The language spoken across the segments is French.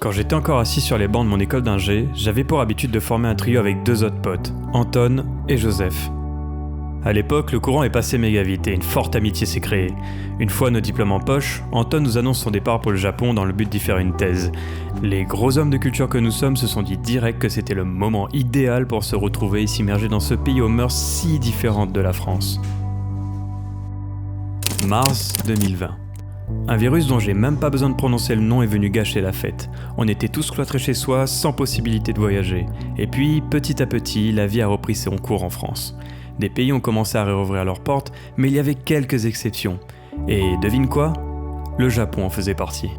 Quand j'étais encore assis sur les bancs de mon école d'ingé, j'avais pour habitude de former un trio avec 2 autres potes, Anton et Joseph. À l'époque, le courant est passé méga vite et une forte amitié s'est créée. Une fois nos diplômes en poche, Anton nous annonce son départ pour le Japon dans le but d'y faire une thèse. Les gros hommes de culture que nous sommes se sont dit direct que c'était le moment idéal pour se retrouver et s'immerger dans ce pays aux mœurs si différentes de la France. Mars 2020. Un virus dont j'ai même pas besoin de prononcer le nom est venu gâcher la fête. On était tous cloîtrés chez soi, sans possibilité de voyager. Et puis, petit à petit, la vie a repris son cours en France. Des pays ont commencé à réouvrir leurs portes, mais il y avait quelques exceptions. Et devine quoi ? Le Japon en faisait partie.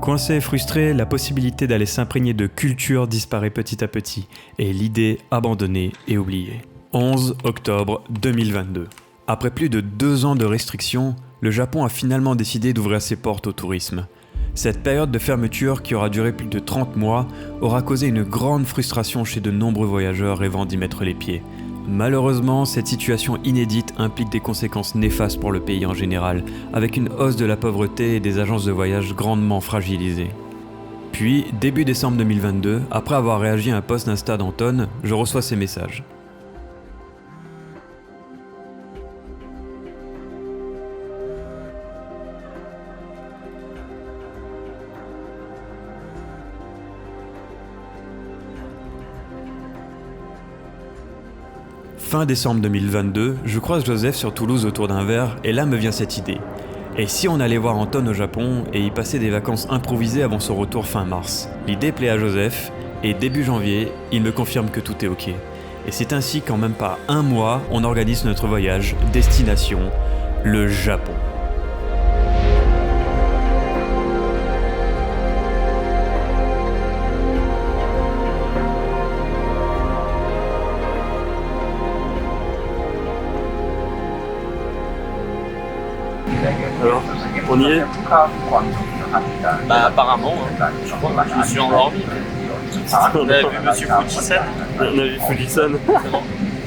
Coincé et frustré, la possibilité d'aller s'imprégner de culture disparaît petit à petit, et l'idée abandonnée et oubliée. 11 octobre 2022. Après plus de 2 ans de restrictions, le Japon a finalement décidé d'ouvrir ses portes au tourisme. Cette période de fermeture, qui aura duré plus de 30 mois, aura causé une grande frustration chez de nombreux voyageurs rêvant d'y mettre les pieds. Malheureusement, cette situation inédite implique des conséquences néfastes pour le pays en général, avec une hausse de la pauvreté et des agences de voyage grandement fragilisées. Puis, début décembre 2022, après avoir réagi à un post d'Insta d'Anton, je reçois ces messages. Fin décembre 2022, je croise Joseph sur Toulouse autour d'un verre et là me vient cette idée. Et si on allait voir Anton au Japon et y passer des vacances improvisées avant son retour fin mars ? L'idée plaît à Joseph et début janvier, il me confirme que tout est ok. Et c'est ainsi qu'en même pas 1 mois, on organise notre voyage, destination, le Japon. Alors, on y est ? Bah apparemment, hein. Je crois que je me suis endormi. On a vu Monsieur Fujisan. On a vu Fujisan.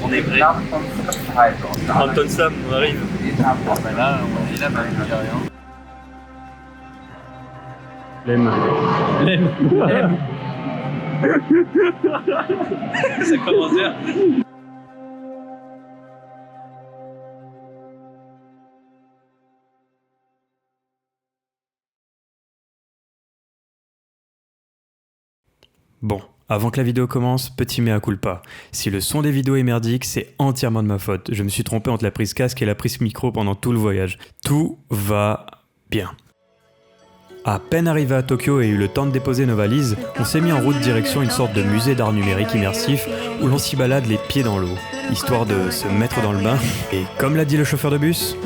On est prêt. Anton Sam, on arrive. Bah là, on est là, bah, je dis rien. Lemme. Ça commence bien. Bon, avant que la vidéo commence, petit mea culpa. Si le son des vidéos est merdique, c'est entièrement de ma faute. Je me suis trompé entre la prise casque et la prise micro pendant tout le voyage. Tout va bien. À peine arrivé à Tokyo et eu le temps de déposer nos valises, on s'est mis en route direction une sorte de musée d'art numérique immersif où l'on s'y balade les pieds dans l'eau, histoire de se mettre dans le bain. Et comme l'a dit le chauffeur de bus...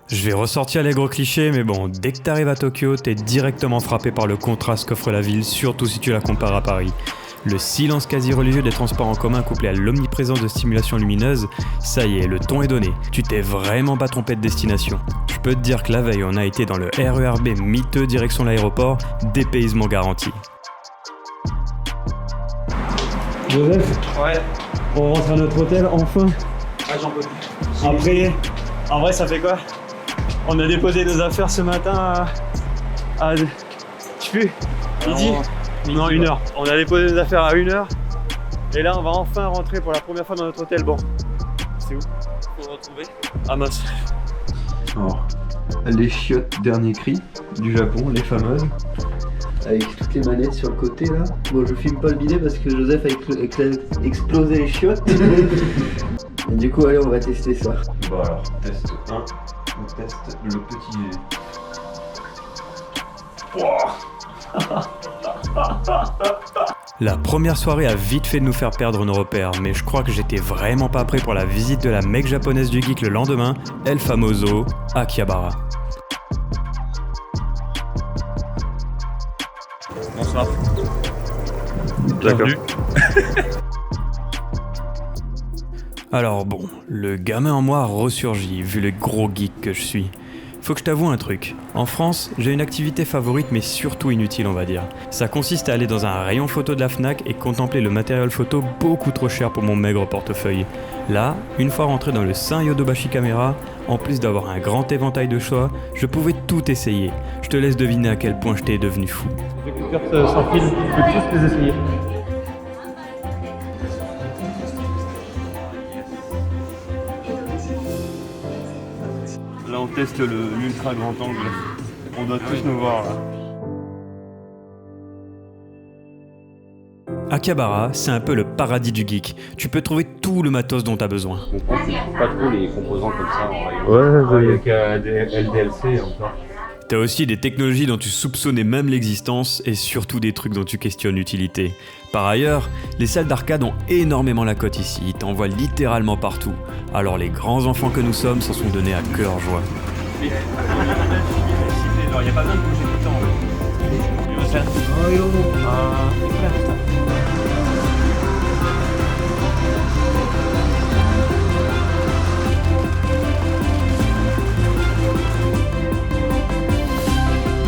Je vais ressortir les gros clichés, mais bon, dès que t'arrives à Tokyo, t'es directement frappé par le contraste qu'offre la ville, surtout si tu la compares à Paris. Le silence quasi religieux des transports en commun couplé à l'omniprésence de stimulation lumineuse, ça y est, le ton est donné. Tu t'es vraiment pas trompé de destination. Je peux te dire que la veille, on a été dans le RERB miteux direction l'aéroport, dépaysement garanti. Joseph, Ouais. on rentre à notre hôtel enfin. Ah, j'en peux plus. Après, en vrai, ça fait quoi ? On a déposé nos affaires ce matin à je sais plus, midi ? Non, 1h. On a déposé nos affaires à 1h Et là, on va enfin rentrer pour la première fois dans notre hôtel. Bon, c'est où? Faut le retrouver. Amos. Alors, les chiottes dernier cri du Japon, les fameuses. Avec toutes les manettes sur le côté là. Bon, je filme pas le bidet parce que Joseph a explosé les chiottes. Et du coup, allez, on va tester ça. Bon, alors, test 1. On teste le petit bidet. La première soirée a vite fait de nous faire perdre nos repères, mais je crois que j'étais vraiment pas prêt pour la visite de la mecque japonaise du geek le lendemain, El Famoso Akihabara. Bonsoir. D'accord. Alors bon, le gamin en moi ressurgit vu le gros geek que je suis. Faut que je t'avoue un truc. En France, j'ai une activité favorite mais surtout inutile on va dire. Ça consiste à aller dans un rayon photo de la Fnac et contempler le matériel photo beaucoup trop cher pour mon maigre portefeuille. Là, une fois rentré dans le Saint Yodobashi Camera, en plus d'avoir un grand éventail de choix, je pouvais tout essayer. Je te laisse deviner à quel point je t'ai devenu fou. Les écouteurs sans fil, tu peux tous les essayer. Là, on teste l'ultra grand angle. On doit tous nous voir là. Akihabara, c'est un peu le paradis du geek. Tu peux trouver tout le matos dont t'as besoin. On trouve pas trop les composants comme ça en rayon. Ouais, Il n'y a qu'à LDLC encore. T'as aussi des technologies dont tu soupçonnais même l'existence et surtout des trucs dont tu questionnes l'utilité. Par ailleurs, les salles d'arcade ont énormément la cote ici, ils t'en voient littéralement partout. Alors les grands enfants que nous sommes s'en sont donnés à cœur joie. Il n'y a pas besoin de bouger tout le temps. Il va faire.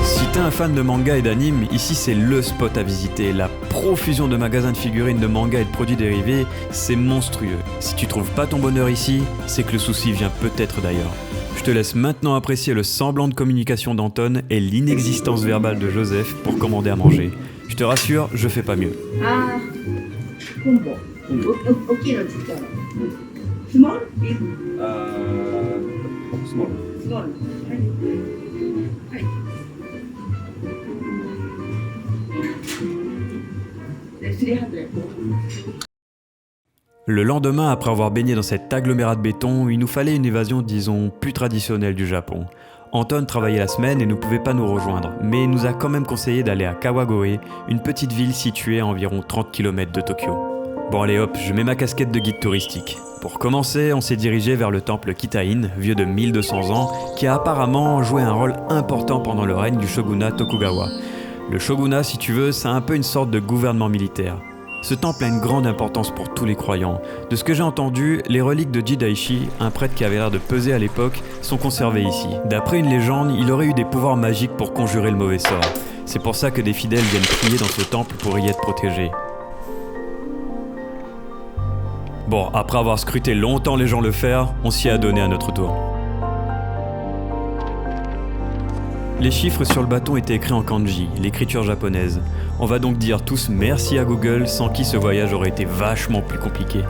Si t'es un fan de manga et d'anime, ici c'est le spot à visiter. La profusion de magasins de figurines, de mangas et de produits dérivés, c'est monstrueux. Si tu trouves pas ton bonheur ici, c'est que le souci vient peut-être d'ailleurs. Je te laisse maintenant apprécier le semblant de communication d'Anton et l'inexistence verbale de Joseph pour commander à manger. Je te rassure, je fais pas mieux. Ah, combo. Ok, le chicken. Small? Big? Small. Small. Right. 300. Le lendemain, après avoir baigné dans cet agglomérat de béton, il nous fallait une évasion, disons, plus traditionnelle du Japon. Anton travaillait la semaine et ne pouvait pas nous rejoindre, mais il nous a quand même conseillé d'aller à Kawagoe, une petite ville située à environ 30 km de Tokyo. Bon allez hop, je mets ma casquette de guide touristique. Pour commencer, on s'est dirigé vers le temple Kitain, vieux de 1200 ans, qui a apparemment joué un rôle important pendant le règne du shogunat Tokugawa. Le shogunat, si tu veux, c'est un peu une sorte de gouvernement militaire. Ce temple a une grande importance pour tous les croyants. De ce que j'ai entendu, les reliques de Jidaishi, un prêtre qui avait l'air de peser à l'époque, sont conservées ici. D'après une légende, il aurait eu des pouvoirs magiques pour conjurer le mauvais sort. C'est pour ça que des fidèles viennent prier dans ce temple pour y être protégés. Bon, après avoir scruté longtemps les gens le faire, on s'y a donné à notre tour. Les chiffres sur le bâton étaient écrits en kanji, l'écriture japonaise. On va donc dire tous merci à Google, sans qui ce voyage aurait été vachement plus compliqué.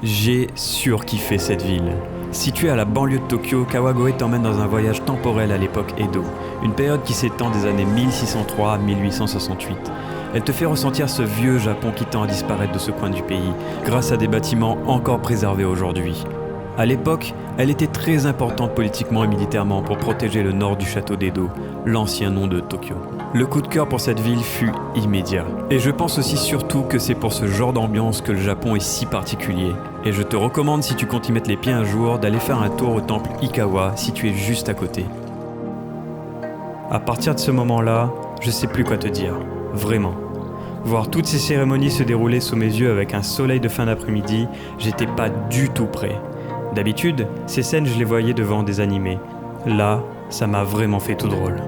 J'ai surkiffé cette ville. Située à la banlieue de Tokyo, Kawagoe t'emmène dans un voyage temporel à l'époque Edo, une période qui s'étend des années 1603 à 1868. Elle te fait ressentir ce vieux Japon qui tend à disparaître de ce coin du pays, grâce à des bâtiments encore préservés aujourd'hui. À l'époque, elle était très importante politiquement et militairement pour protéger le nord du château d'Edo, l'ancien nom de Tokyo. Le coup de cœur pour cette ville fut immédiat. Et je pense aussi surtout que c'est pour ce genre d'ambiance que le Japon est si particulier. Et je te recommande, si tu comptes y mettre les pieds un jour, d'aller faire un tour au temple Ikawa, situé juste à côté. À partir de ce moment-là, je sais plus quoi te dire. Vraiment. Voir toutes ces cérémonies se dérouler sous mes yeux avec un soleil de fin d'après-midi, j'étais pas du tout prêt. D'habitude, ces scènes je les voyais devant des animés. Là, ça m'a vraiment fait tout drôle.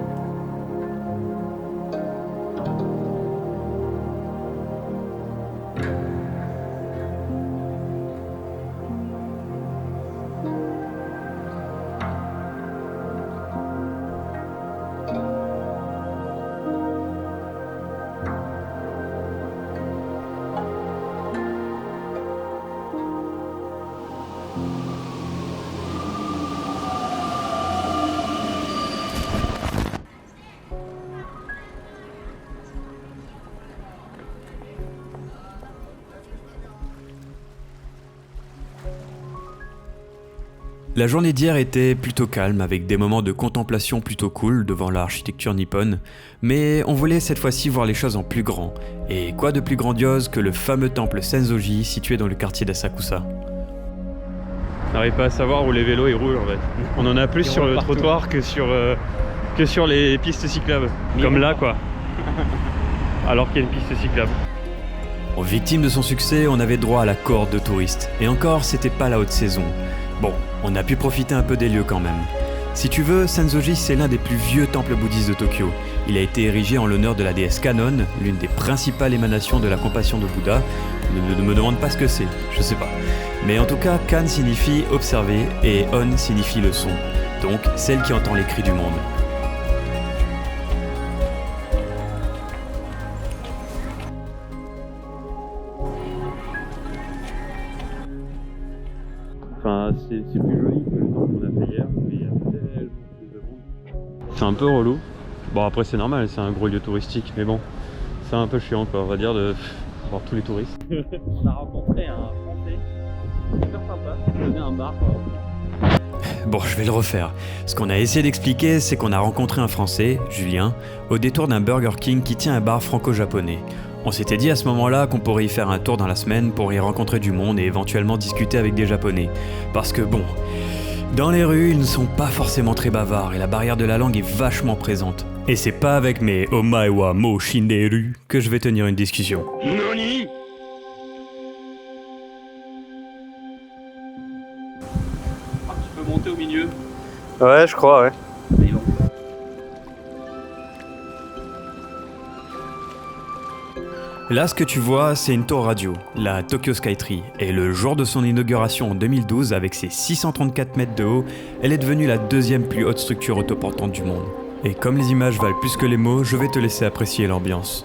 La journée d'hier était plutôt calme, avec des moments de contemplation plutôt cool devant l'architecture nippone, mais on voulait cette fois-ci voir les choses en plus grand. Et quoi de plus grandiose que le fameux temple Senzoji situé dans le quartier d'Asakusa. On n'arrive pas à savoir où les vélos ils roulent en fait. On en a plus sur le trottoir que sur les pistes cyclables. Comme là quoi. Alors qu'il y a une piste cyclable. En victime de son succès, on avait droit à la cohorte de touristes. Et encore, c'était pas la haute saison. Bon, on a pu profiter un peu des lieux quand même. Si tu veux, Senzoji c'est l'un des plus vieux temples bouddhistes de Tokyo. Il a été érigé en l'honneur de la déesse Kannon, l'une des principales émanations de la compassion de Bouddha. Ne me demande pas ce que c'est, je sais pas. Mais en tout cas, Kan signifie observer et On signifie le son. Donc, celle qui entend les cris du monde. Enfin, c'est plus joli que le temps qu'on a fait hier, mais il y a tellement plus de monde. C'est un peu relou. Bon, après, c'est normal, c'est un gros lieu touristique, mais bon, c'est un peu chiant, quoi, on va dire, de voir tous les touristes. On a rencontré un Français, super sympa, il faisait un bar. Bon, je vais le refaire. Ce qu'on a essayé d'expliquer, c'est qu'on a rencontré un Français, Julien, au détour d'un Burger King qui tient un bar franco-japonais. On s'était dit à ce moment-là qu'on pourrait y faire un tour dans la semaine pour y rencontrer du monde et éventuellement discuter avec des Japonais. Parce que bon, dans les rues, ils ne sont pas forcément très bavards et la barrière de la langue est vachement présente. Et c'est pas avec mes omae wa mo shinderu que je vais tenir une discussion. Nani ? Tu peux monter au milieu. Ouais, je crois, ouais. Mais bon. Là, ce que tu vois, c'est une tour radio, la Tokyo Skytree. Et le jour de son inauguration en 2012, avec ses 634 mètres de haut, elle est devenue la deuxième plus haute structure autoportante du monde. Et comme les images valent plus que les mots, je vais te laisser apprécier l'ambiance.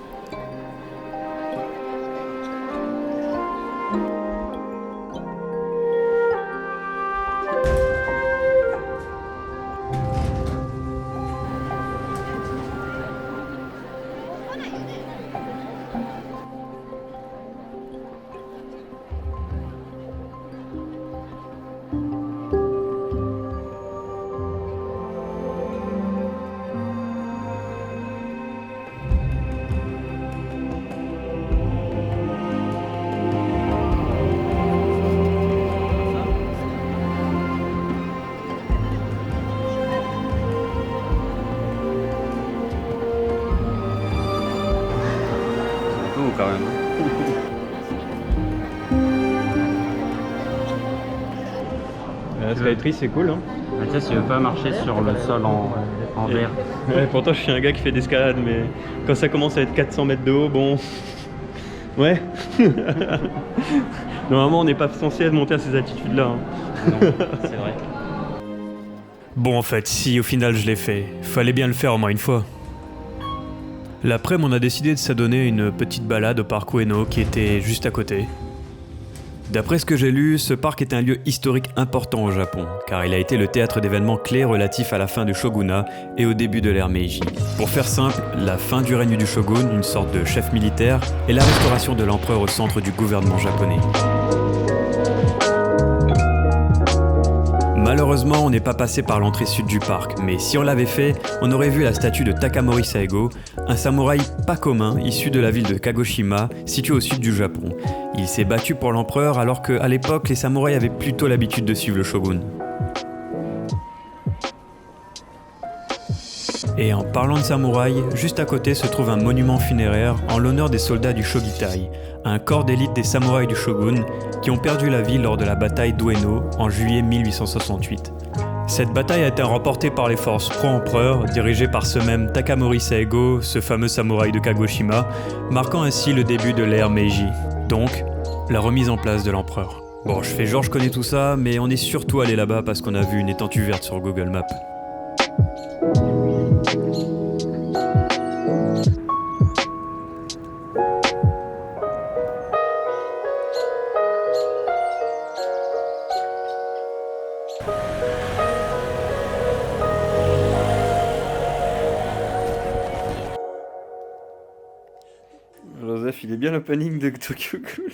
Quand même. La Skytree, c'est cool, hein. Tu sais, si tu veux pas marcher sur le sol en verre. Ouais, pourtant, je suis un gars qui fait d'escalade, mais quand ça commence à être 400 mètres de haut, bon. Ouais. Normalement, on n'est pas censé monter à ces altitudes-là. Hein. Non, c'est vrai. Bon, en fait, si au final je l'ai fait, fallait bien le faire au moins une fois. L'après-midi, on a décidé de s'adonner une petite balade au parc Ueno qui était juste à côté. D'après ce que j'ai lu, ce parc est un lieu historique important au Japon, car il a été le théâtre d'événements clés relatifs à la fin du shogunat et au début de l'ère Meiji. Pour faire simple, la fin du règne du shogun, une sorte de chef militaire, et la restauration de l'empereur au centre du gouvernement japonais. Malheureusement, on n'est pas passé par l'entrée sud du parc, mais si on l'avait fait, on aurait vu la statue de Takamori Saego, un samouraï pas commun issu de la ville de Kagoshima, située au sud du Japon. Il s'est battu pour l'empereur alors qu'à l'époque, les samouraïs avaient plutôt l'habitude de suivre le shogun. Et en parlant de samouraï, juste à côté se trouve un monument funéraire en l'honneur des soldats du Shogitai, un corps d'élite des samouraïs du shogun qui ont perdu la vie lors de la bataille d'Ueno en juillet 1868. Cette bataille a été remportée par les forces pro-empereurs, dirigées par ce même Takamori Saego, ce fameux samouraï de Kagoshima, marquant ainsi le début de l'ère Meiji, donc la remise en place de l'empereur. Bon, je fais genre je connais tout ça, mais on est surtout allé là-bas parce qu'on a vu une étendue verte sur Google Maps. Joseph, il est bien l'opening de Tokyo Cool.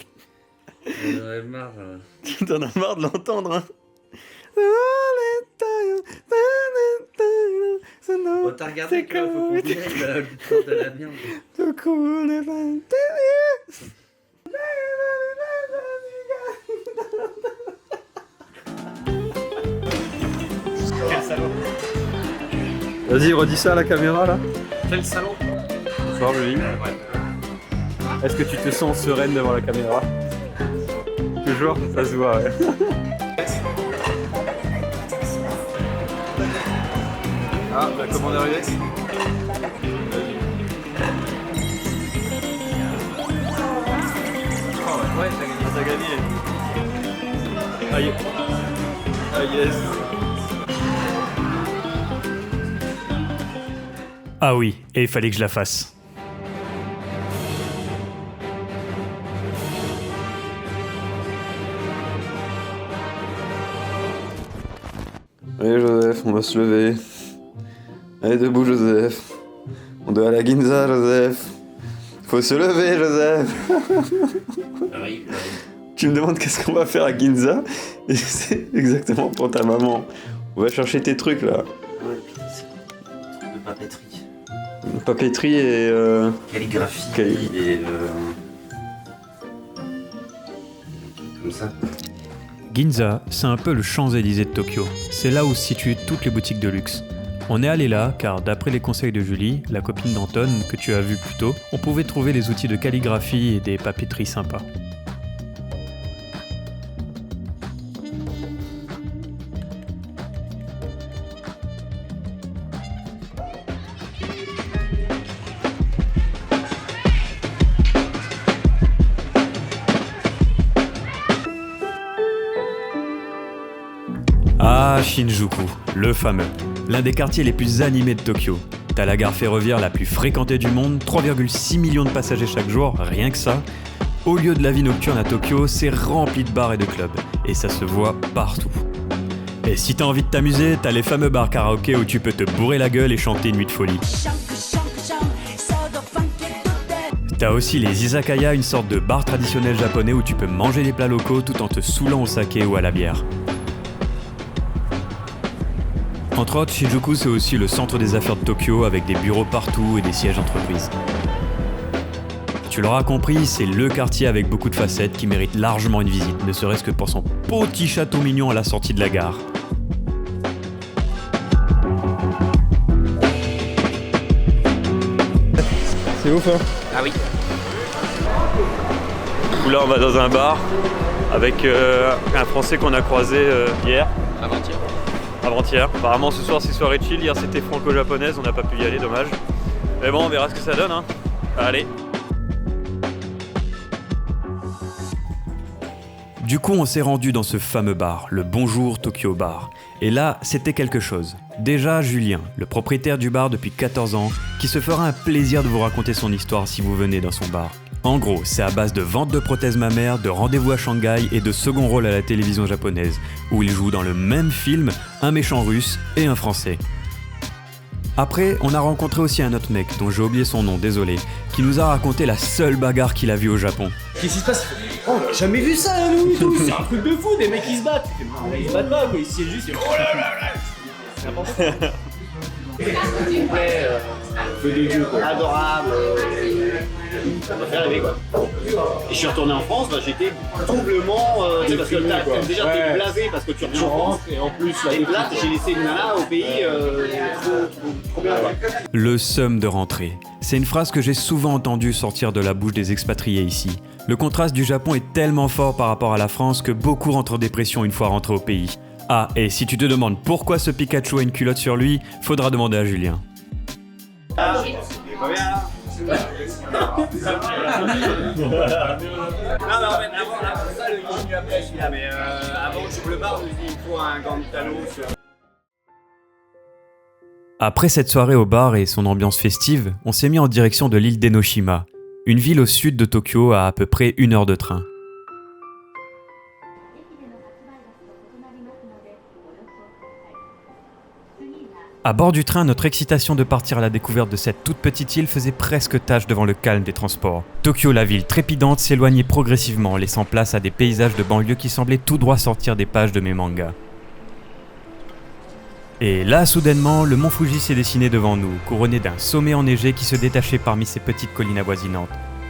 J'en avais marre. T'en as marre de l'entendre, hein. Oh, t'as regardé que là, faut qu'on vienne de la viande. Quel salaud. Vas-y, redis ça à la caméra là. Quel salaud. Bonsoir Julie. Est-ce que tu te sens sereine devant la caméra? Toujours, ça se voit, ouais. Ah, la commande est arrivée. Oh, ouais, t'as gagné. Aïe. Ah yes. Ah oui, et il fallait que je la fasse. Allez Joseph, on va se lever. Allez debout Joseph. On doit aller à Ginza Joseph. Faut se lever Joseph. Tu me demandes qu'est-ce qu'on va faire à Ginza et c'est exactement pour ta maman. On va chercher tes trucs là. Ouais, truc de papeterie. Papeterie et Calligraphie et comme ça. Ginza, c'est un peu le Champs-Élysées de Tokyo. C'est là où se situent toutes les boutiques de luxe. On est allé là car d'après les conseils de Julie, la copine d'Anton que tu as vu plus tôt, on pouvait trouver des outils de calligraphie et des papeteries sympas. Ah, Shinjuku, le fameux. L'un des quartiers les plus animés de Tokyo. T'as la gare ferroviaire la plus fréquentée du monde, 3,6 millions de passagers chaque jour, rien que ça. Au lieu de la vie nocturne à Tokyo, c'est rempli de bars et de clubs. Et ça se voit partout. Et si t'as envie de t'amuser, t'as les fameux bars karaoké où tu peux te bourrer la gueule et chanter une nuit de folie. T'as aussi les izakaya, une sorte de bar traditionnel japonais où tu peux manger des plats locaux tout en te saoulant au saké ou à la bière. Entre autres, Shinjuku c'est aussi le centre des affaires de Tokyo avec des bureaux partout et des sièges d'entreprise. Tu l'auras compris, c'est le quartier avec beaucoup de facettes qui mérite largement une visite, ne serait-ce que pour son petit château mignon à la sortie de la gare. C'est ouf hein. Ah oui. Du coup là on va dans un bar avec un Français qu'on a croisé hier. Avant-hier. Apparemment ce soir c'est soirée chill, hier c'était franco-japonaise, on n'a pas pu y aller, dommage. Mais bon on verra ce que ça donne hein. Allez. Du coup, on s'est rendu dans ce fameux bar, le Bonjour Tokyo Bar. Et là, c'était quelque chose. Déjà, Julien, le propriétaire du bar depuis 14 ans, qui se fera un plaisir de vous raconter son histoire si vous venez dans son bar. En gros, c'est à base de vente de prothèses mammaires, de rendez-vous à Shanghai et de second rôle à la télévision japonaise, où il joue dans le même film un méchant russe et un français. Après, on a rencontré aussi un autre mec, dont j'ai oublié son nom, désolé, qui nous a raconté la seule bagarre qu'il a vue au Japon. Qu'est-ce qui se passe? Oh, on a jamais vu ça, nous et tout. C'est un truc de fou, des mecs qui se battent. Ils se battent pas, quoi. Ici, c'est juste. Oh là là là. C'est n'importe quoi. Feu de Dieu, quoi. Adorable. Ça m'a fait rêver, quoi. Et je suis retourné en France, bah, j'étais doublement. Parce que déjà, t'es blasé parce que tu reviens en France. Et en plus, là, j'ai laissé une nana au pays. Trop bien, quoi. Le seum de rentrer. C'est une phrase que j'ai souvent entendue sortir de la bouche des expatriés ici. Le contraste du Japon est tellement fort par rapport à la France que beaucoup rentrent en dépression une fois rentrés au pays. Ah, et si tu te demandes pourquoi ce Pikachu a une culotte sur lui, faudra demander à Julien. Ah, il est pas bien, là. Non, mais en fait, avant ça, le continue après celui-là. Mais avant, je le bar, je me dis, il faut un gant de talon sur. Après cette soirée au bar et son ambiance festive, on s'est mis en direction de l'île d'Enoshima, une ville au sud de Tokyo à peu près 1 heure de train. À bord du train, notre excitation de partir à la découverte de cette toute petite île faisait presque tâche devant le calme des transports. Tokyo, la ville trépidante, s'éloignait progressivement, laissant place à des paysages de banlieue qui semblaient tout droit sortir des pages de mes mangas. Et là, soudainement, le mont Fuji s'est dessiné devant nous, couronné d'un sommet enneigé qui se détachait parmi ces petites collines avoisinantes.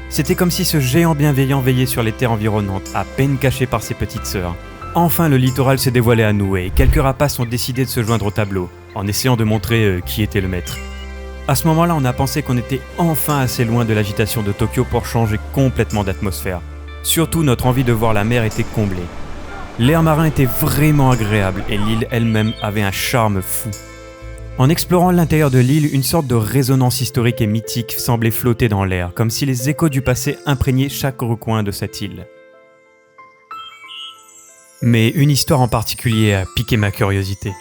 C'était comme si ce géant bienveillant veillait sur les terres environnantes, à peine cachées par ses petites sœurs. Enfin, le littoral s'est dévoilé à nous et quelques rapaces ont décidé de se joindre au tableau, en essayant de montrer qui était le maître. À ce moment-là, on a pensé qu'on était enfin assez loin de l'agitation de Tokyo pour changer complètement d'atmosphère. Surtout, notre envie de voir la mer était comblée. L'air marin était vraiment agréable et l'île elle-même avait un charme fou. En explorant l'intérieur de l'île, une sorte de résonance historique et mythique semblait flotter dans l'air, comme si les échos du passé imprégnaient chaque recoin de cette île. Mais une histoire en particulier a piqué ma curiosité.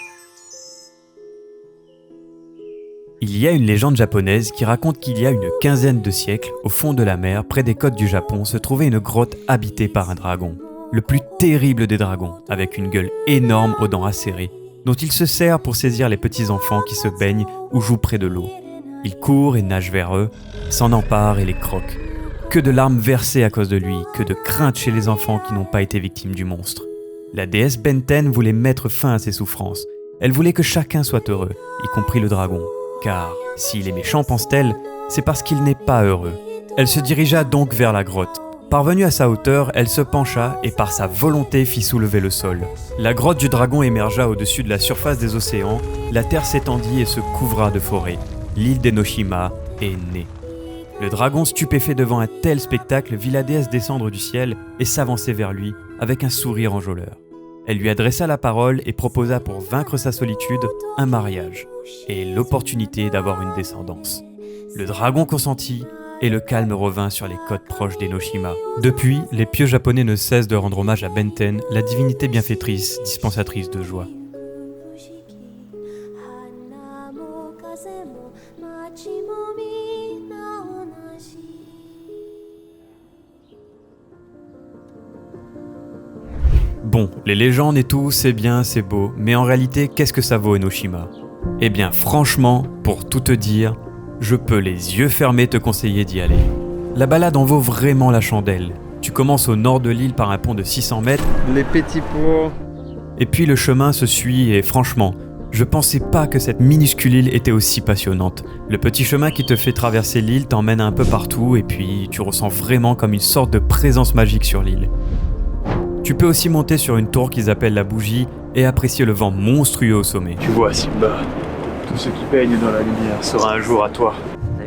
Il y a une légende japonaise qui raconte qu'il y a une quinzaine de siècles, au fond de la mer, près des côtes du Japon, se trouvait une grotte habitée par un dragon. Le plus terrible des dragons, avec une gueule énorme aux dents acérées, dont il se sert pour saisir les petits enfants qui se baignent ou jouent près de l'eau. Il court et nage vers eux, s'en empare et les croque. Que de larmes versées à cause de lui, que de crainte chez les enfants qui n'ont pas été victimes du monstre. La déesse Benten voulait mettre fin à ses souffrances. Elle voulait que chacun soit heureux, y compris le dragon. Car, s'il est méchant, pense-t-elle, c'est parce qu'il n'est pas heureux. Elle se dirigea donc vers la grotte. Parvenue à sa hauteur, elle se pencha et par sa volonté fit soulever le sol. La grotte du dragon émergea au-dessus de la surface des océans, la terre s'étendit et se couvra de forêts. L'île d'Enoshima est née. Le dragon, stupéfait devant un tel spectacle, vit la déesse descendre du ciel et s'avancer vers lui avec un sourire enjôleur. Elle lui adressa la parole et proposa pour vaincre sa solitude un mariage et l'opportunité d'avoir une descendance. Le dragon consentit et le calme revint sur les côtes proches d'Enoshima. Depuis, les pieux japonais ne cessent de rendre hommage à Benten, la divinité bienfaitrice, dispensatrice de joie. Bon, les légendes et tout, c'est bien, c'est beau, mais en réalité, qu'est-ce que ça vaut Enoshima ? Eh bien, franchement, pour tout te dire, je peux les yeux fermés te conseiller d'y aller. La balade en vaut vraiment la chandelle. Tu commences au nord de l'île par un pont de 600 mètres. Les petits pots. Et puis le chemin se suit et franchement, je pensais pas que cette minuscule île était aussi passionnante. Le petit chemin qui te fait traverser l'île t'emmène un peu partout et puis tu ressens vraiment comme une sorte de présence magique sur l'île. Tu peux aussi monter sur une tour qu'ils appellent la bougie et apprécier le vent monstrueux au sommet. Tu vois, Simba, tout ce qui baigne dans la lumière sera un jour à toi.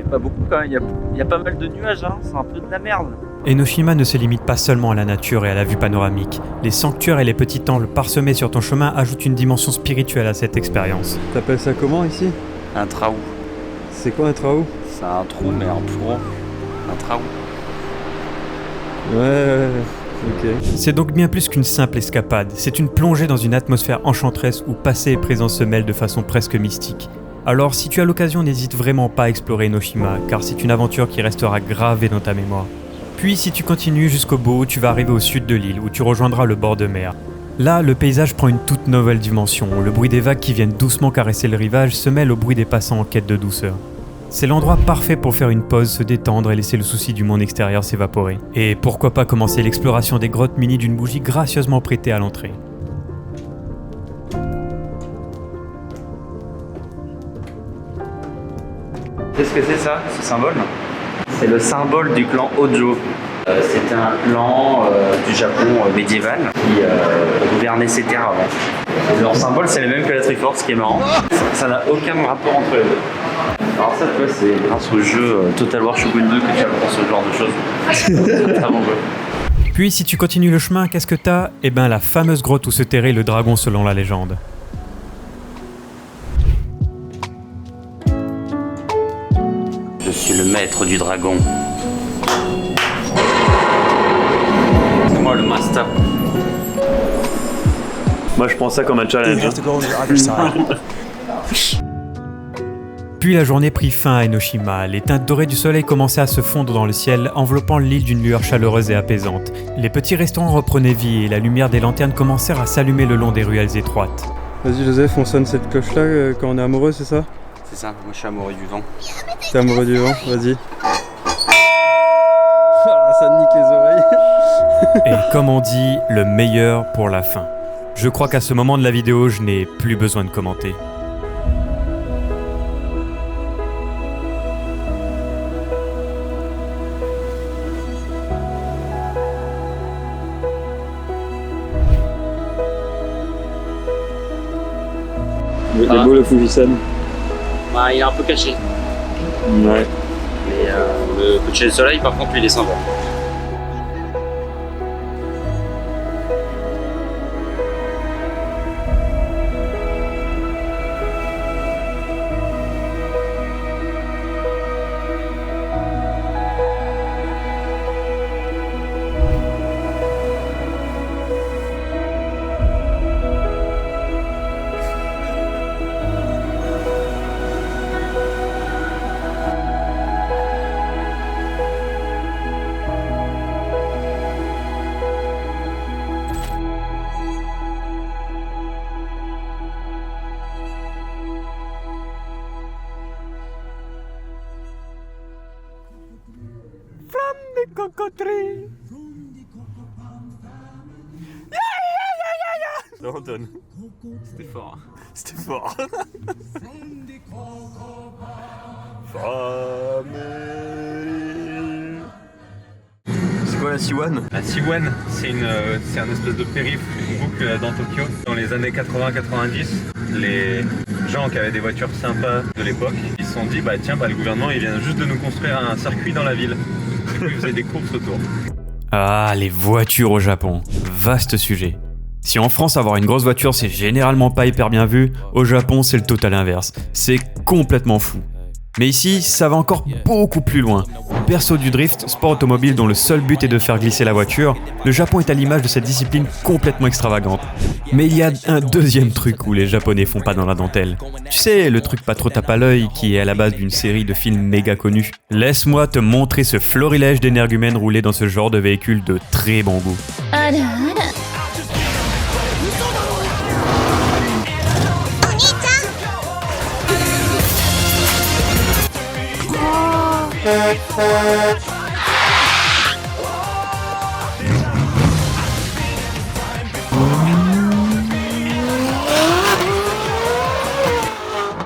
Pas beaucoup quand même, il y a pas mal de nuages, hein. C'est un peu de la merde. Enoshima ne se limite pas seulement à la nature et à la vue panoramique. Les sanctuaires et les petits temples parsemés sur ton chemin ajoutent une dimension spirituelle à cette expérience. T'appelles ça comment ici ? Un traou. C'est quoi un traou ? C'est un trou mais en plus gros. Un traou. Ouais, ok. C'est donc bien plus qu'une simple escapade, c'est une plongée dans une atmosphère enchanteresse où passé et présent se mêlent de façon presque mystique. Alors si tu as l'occasion, n'hésite vraiment pas à explorer Enoshima, car c'est une aventure qui restera gravée dans ta mémoire. Puis si tu continues jusqu'au bout, tu vas arriver au sud de l'île, où tu rejoindras le bord de mer. Là, le paysage prend une toute nouvelle dimension, le bruit des vagues qui viennent doucement caresser le rivage se mêle au bruit des passants en quête de douceur. C'est l'endroit parfait pour faire une pause, se détendre et laisser le souci du monde extérieur s'évaporer. Et pourquoi pas commencer l'exploration des grottes munies d'une bougie gracieusement prêtée à l'entrée. Qu'est-ce que c'est ça, ce symbole ? C'est le symbole du clan Hojo. C'était un clan du Japon médiéval qui gouvernait ces terres avant. Et leur symbole, c'est le même que la Triforce, ce qui est marrant. Ça n'a aucun rapport entre les deux. Alors ça, tu vois, c'est grâce au jeu Total War Shogun 2 que tu apprends ce genre de choses. C'est vraiment beau. Puis si tu continues le chemin, qu'est-ce que t'as ? Eh ben la fameuse grotte où se terrait le dragon selon la légende. Je suis le maître du dragon. C'est moi le master. Moi je prends ça comme un challenge. Puis la journée prit fin à Enoshima, les teintes dorées du soleil commençaient à se fondre dans le ciel, enveloppant l'île d'une lueur chaleureuse et apaisante. Les petits restaurants reprenaient vie et la lumière des lanternes commencèrent à s'allumer le long des ruelles étroites. Vas-y Joseph, on sonne cette cloche-là quand on est amoureux, c'est ça ? C'est ça, moi je suis amoureux du vent. T'es amoureux du vent ? Vas-y. Ça nique les oreilles. Et comme on dit, le meilleur pour la fin. Je crois qu'à ce moment de la vidéo, je n'ai plus besoin de commenter. le Fujisan? Bah, il est un peu caché. Ouais. Mais le coucher de soleil, par contre, lui, il est sympa. Cocoterie. Anton. C'était fort. C'était fort. C'est quoi la Siwan? La Siwan, c'est un espèce de périph', une boucle dans Tokyo. Dans les années 80-90, les gens qui avaient des voitures sympas de l'époque, ils se sont dit bah tiens, le gouvernement il vient juste de nous construire un circuit dans la ville. Du coup, ils faisaient des courses autour. Ah, les voitures au Japon. Vaste sujet. Si en France avoir une grosse voiture c'est généralement pas hyper bien vu, au Japon c'est le total inverse. C'est complètement fou. Mais ici, ça va encore beaucoup plus loin. Berceau du drift, sport automobile dont le seul but est de faire glisser la voiture, le Japon est à l'image de cette discipline complètement extravagante. Mais il y a un deuxième truc où les Japonais font pas dans la dentelle. Tu sais, le truc pas trop tape à l'œil qui est à la base d'une série de films méga connus. Laisse-moi te montrer ce florilège d'énergumènes roulés dans ce genre de véhicule de très bon goût.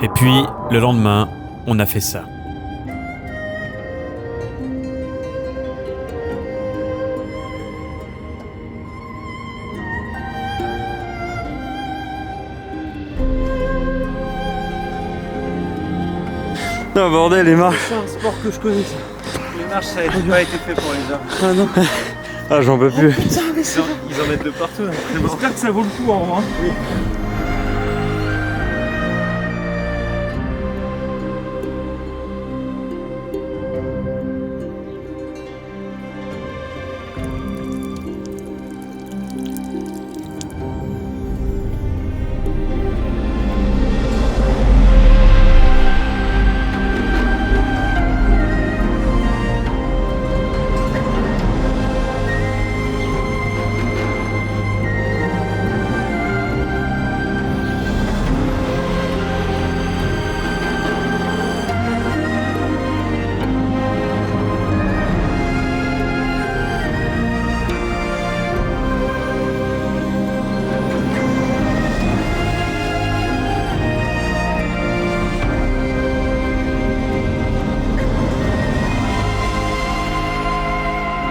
Et puis, le lendemain, on a fait ça. Non, bordel, les marches. C'est un sport que je connais ça. Les marches, ça n'a pas été fait pour les hommes. Ah non. Ah, j'en peux plus. Ils en mettent de partout. J'espère que ça vaut le coup en vrai. Oui.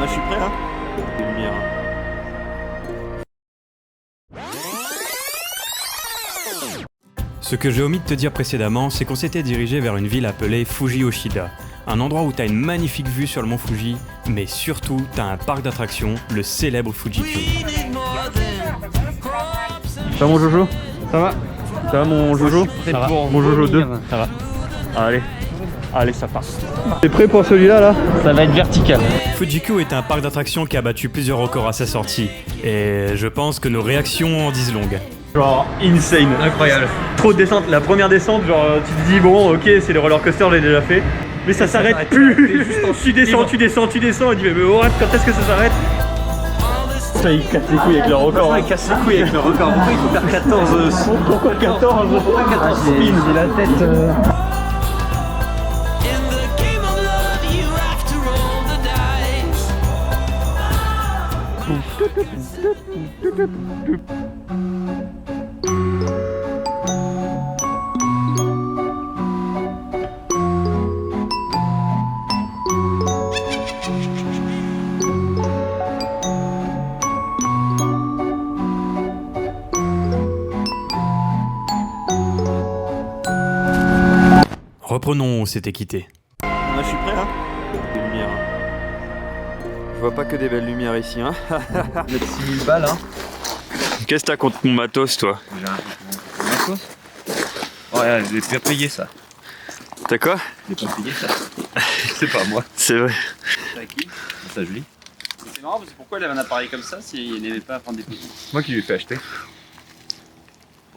Je suis prêt là. Des lumières. Ce que j'ai omis de te dire précédemment, c'est qu'on s'était dirigé vers une ville appelée Fuji-Yoshida, un endroit où t'as une magnifique vue sur le mont Fuji, mais surtout t'as un parc d'attractions, le célèbre Fuji-Q. Ça va mon Jojo? Ça va? Ça va mon Jojo? Ça va. Mon Jojo 2? Ça va. Allez. Allez, ça passe. T'es prêt pour celui-là là? Ça va être vertical. Fuji-Q est un parc d'attractions qui a battu plusieurs records à sa sortie, et je pense que nos réactions en disent longues. Genre insane, incroyable. Trop de descente, la première descente, genre tu te dis bon ok c'est les roller coasters, je l'ai déjà fait. Mais ça s'arrête plus. Tu descends, tu descends, tu descends, et tu dis mais what, quand est-ce que ça s'arrête? Ça il casse les couilles avec le record. Il casse les couilles avec le record. Pourquoi il faut faire 14 sauts? Pourquoi 14? Pourquoi 14 spins? J'ai la tête. Reprenons où on s'était quitté. Je suis prêt, hein. Des lumières. Je vois pas que des belles lumières ici, hein. Mettre 6000 balles, hein. Qu'est-ce que t'as contre mon matos, toi? J'ai un matos. Ouais, je l'ai pas payé ça. T'as quoi? Je l'ai pas payé ça. C'est pas moi. C'est vrai. C'est à qui? Ça, joli. C'est marrant parce que pourquoi il avait un appareil comme ça s'il n'aimait pas prendre des photos? Moi qui lui ai fait acheter.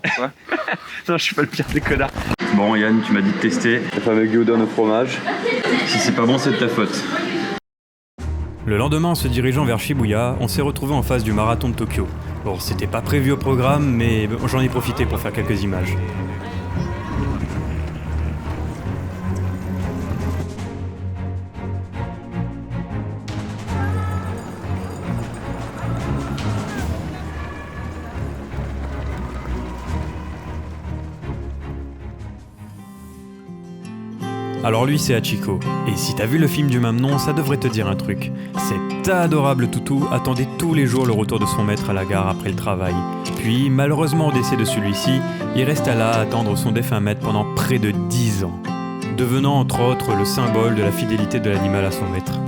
Pourquoi? Non, je suis pas le pire des connards. Bon, Yann, tu m'as dit de tester le fameux gyudon au fromage. Si c'est pas bon, c'est de ta faute. Le lendemain, en se dirigeant vers Shibuya, on s'est retrouvé en face du marathon de Tokyo. Bon, c'était pas prévu au programme, mais j'en ai profité pour faire quelques images. Alors lui c'est Hachiko, et si t'as vu le film du même nom, ça devrait te dire un truc. Cet adorable toutou attendait tous les jours le retour de son maître à la gare après le travail. Puis, malheureusement au décès de celui-ci, il resta là à attendre son défunt maître pendant près de 10 ans, devenant entre autres le symbole de la fidélité de l'animal à son maître.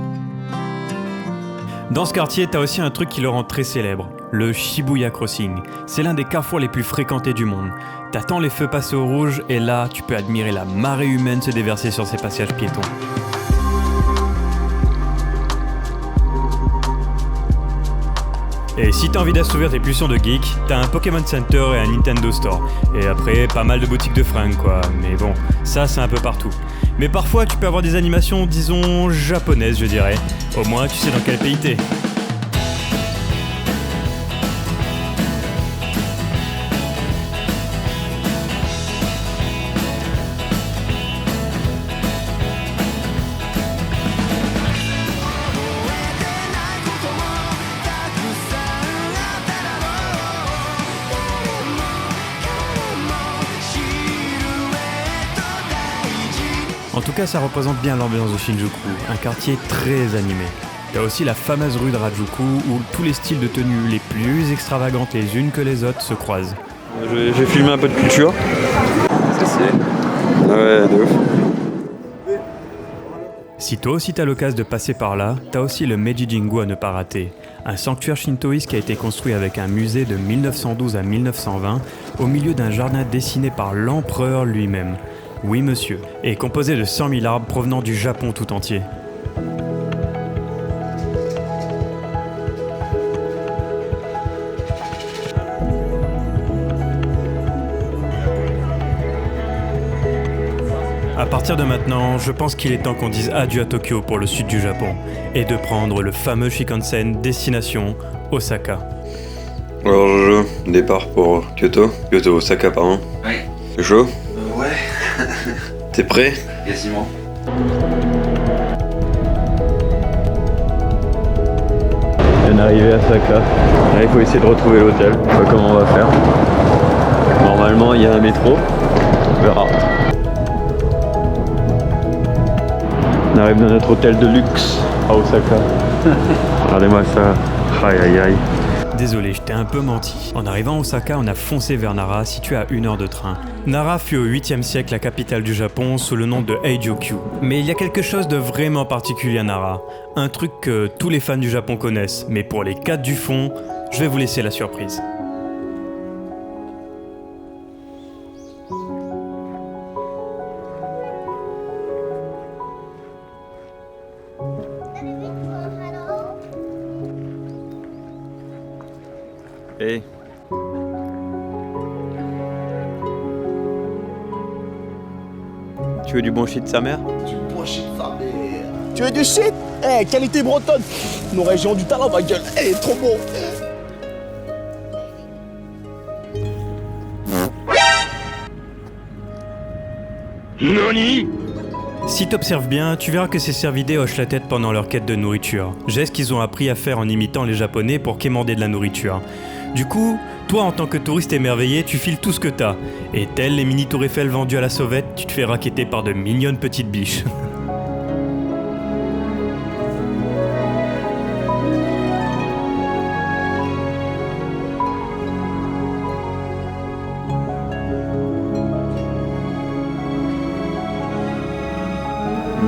Dans ce quartier, t'as aussi un truc qui le rend très célèbre, le Shibuya Crossing. C'est l'un des carrefours les plus fréquentés du monde. T'attends les feux passer au rouge et là, tu peux admirer la marée humaine se déverser sur ces passages piétons. Et si t'as envie d'assouvir tes pulsions de geek, t'as un Pokémon Center et un Nintendo Store. Et après, pas mal de boutiques de fringues quoi, mais bon, ça c'est un peu partout. Mais parfois tu peux avoir des animations, disons, japonaises je dirais. Au moins tu sais dans quel pays t'es. En tout cas, ça représente bien l'ambiance de Shinjuku, un quartier très animé. T'as aussi la fameuse rue de Harajuku où tous les styles de tenue les plus extravagantes les unes que les autres se croisent. J'ai filmé un peu de culture. Ça c'est. Ouais, de ouf. Si toi aussi t'as l'occasion de passer par là, t'as aussi le Meiji Jingu à ne pas rater. Un sanctuaire shintoïste qui a été construit avec un musée de 1912 à 1920 au milieu d'un jardin dessiné par l'empereur lui-même. Oui monsieur, et composé de 100 000 arbres provenant du Japon tout entier. À partir de maintenant, je pense qu'il est temps qu'on dise adieu à Tokyo pour le sud du Japon, et de prendre le fameux Shinkansen destination Osaka. Alors Jojo, départ pour Kyoto, Osaka pardon. Ouais. C'est chaud? Ouais. T'es prêt? Quasiment. On est arrivé à Osaka. Là, il faut essayer de retrouver l'hôtel. Je sais pas comment on va faire. Normalement, il y a un métro. On verra. On arrive dans notre hôtel de luxe à Osaka. Regardez-moi ça. Aïe aïe aïe. Désolé, je t'ai un peu menti. En arrivant à Osaka, on a foncé vers Nara, située à 1 heure de train. Nara fut au 8e siècle la capitale du Japon sous le nom de Eijō-kyu. Mais il y a quelque chose de vraiment particulier à Nara. Un truc que tous les fans du Japon connaissent, mais pour les 4 du fond, je vais vous laisser la surprise. Hey. Tu veux du bon shit de sa mère? Tu veux du shit? Eh, qualité bretonne. Nos régions du talent, ma gueule. Eh, trop bon. Nani? Si t'observes bien, tu verras que ces cervidés hochent la tête pendant leur quête de nourriture. Geste qu'ils ont appris à faire en imitant les Japonais pour quémander de la nourriture. Du coup, toi en tant que touriste émerveillé, tu files tout ce que t'as. Et tels les mini tours Eiffel vendus à la sauvette, tu te fais racketter par de mignonnes petites biches.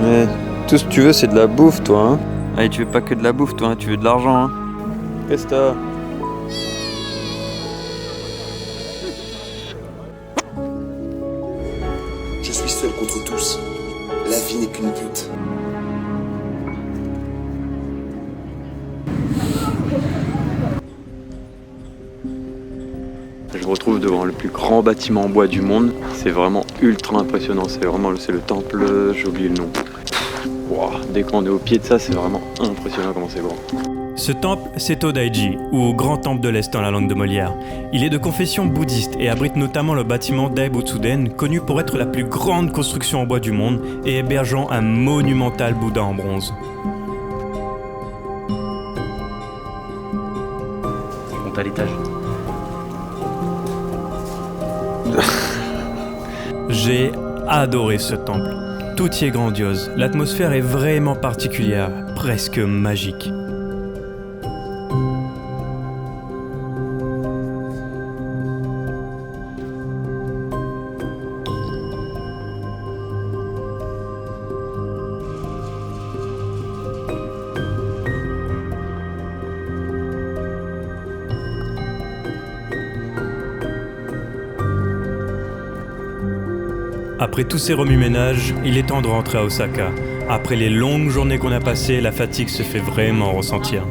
Mais tout ce que tu veux, c'est de la bouffe, toi, hein. Allez, tu veux pas que de la bouffe, toi, hein. Tu veux de l'argent, hein. Qu'est-ce que t'as? Je suis seul contre tous. La vie n'est qu'une pute. Je me retrouve devant le plus grand bâtiment en bois du monde. C'est vraiment ultra impressionnant. C'est le temple, j'ai oublié le nom. Wow. Dès qu'on est au pied de ça, c'est vraiment impressionnant comment c'est grand. Ce temple, c'est Todaiji, ou Grand Temple de l'Est dans la langue de Molière. Il est de confession bouddhiste et abrite notamment le bâtiment Daibutsu-den, connu pour être la plus grande construction en bois du monde et hébergeant un monumental Bouddha en bronze. Tu montes à l'étage. J'ai adoré ce temple. Tout y est grandiose, l'atmosphère est vraiment particulière, presque magique. Après tous ces remue-ménages, il est temps de rentrer à Osaka. Après les longues journées qu'on a passées, la fatigue se fait vraiment ressentir.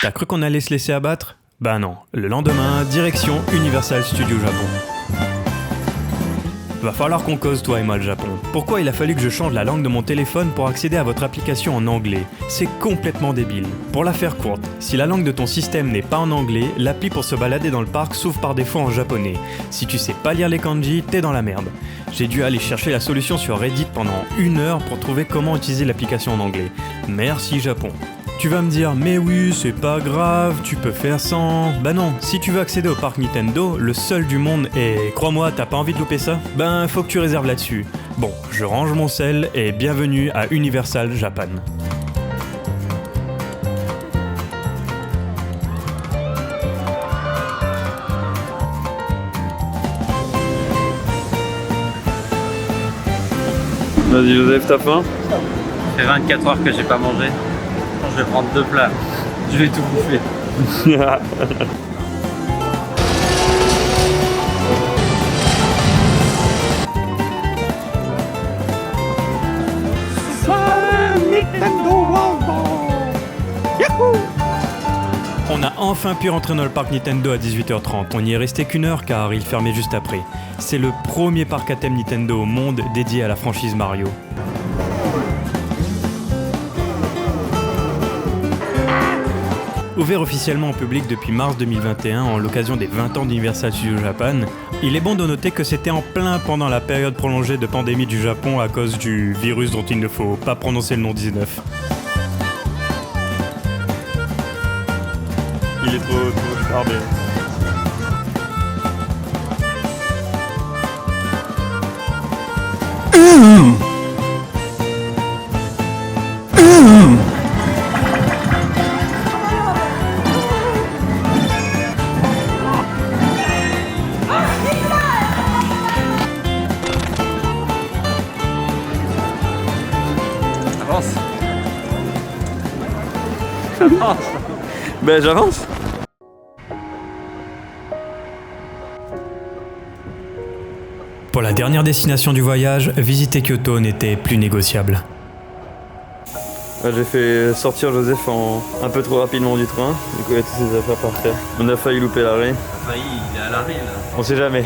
T'as cru qu'on allait se laisser abattre ? Bah non, le lendemain, direction Universal Studios Japon. Va falloir qu'on cause toi et moi le Japon. Pourquoi il a fallu que je change la langue de mon téléphone pour accéder à votre application en anglais ? C'est complètement débile. Pour la faire courte, si la langue de ton système n'est pas en anglais, l'appli pour se balader dans le parc s'ouvre par défaut en japonais. Si tu sais pas lire les kanji, t'es dans la merde. J'ai dû aller chercher la solution sur Reddit pendant 1 heure pour trouver comment utiliser l'application en anglais. Merci Japon. Tu vas me dire, mais oui, c'est pas grave, tu peux faire sans... Bah non, si tu veux accéder au parc Nintendo, le seul du monde, et crois-moi, t'as pas envie de louper ça ? Ben, faut que tu réserves là-dessus. Bon, je range mon sel, et bienvenue à Universal Japan. Vas-y Joseph, t'as faim ? Ça fait 24 heures que j'ai pas mangé. Je vais prendre 2 plats. Je vais tout bouffer. On a enfin pu rentrer dans le parc Nintendo à 18h30. On n'y est resté qu'1 heure car il fermait juste après. C'est le premier parc à thème Nintendo au monde dédié à la franchise Mario. Ouvert officiellement au public depuis mars 2021 en l'occasion des 20 ans d'Universal Studios Japan, il est bon de noter que c'était en plein pendant la période prolongée de pandémie du Japon à cause du virus dont il ne faut pas prononcer le nom 19. Il est trop charbé. Avance. Ben j'avance. Pour la dernière destination du voyage, visiter Kyoto n'était plus négociable. J'ai fait sortir Joseph un peu trop rapidement du train, du coup il y a toutes ses affaires par terre. On a failli louper l'arrêt. Il est à l'arrêt là. On sait jamais.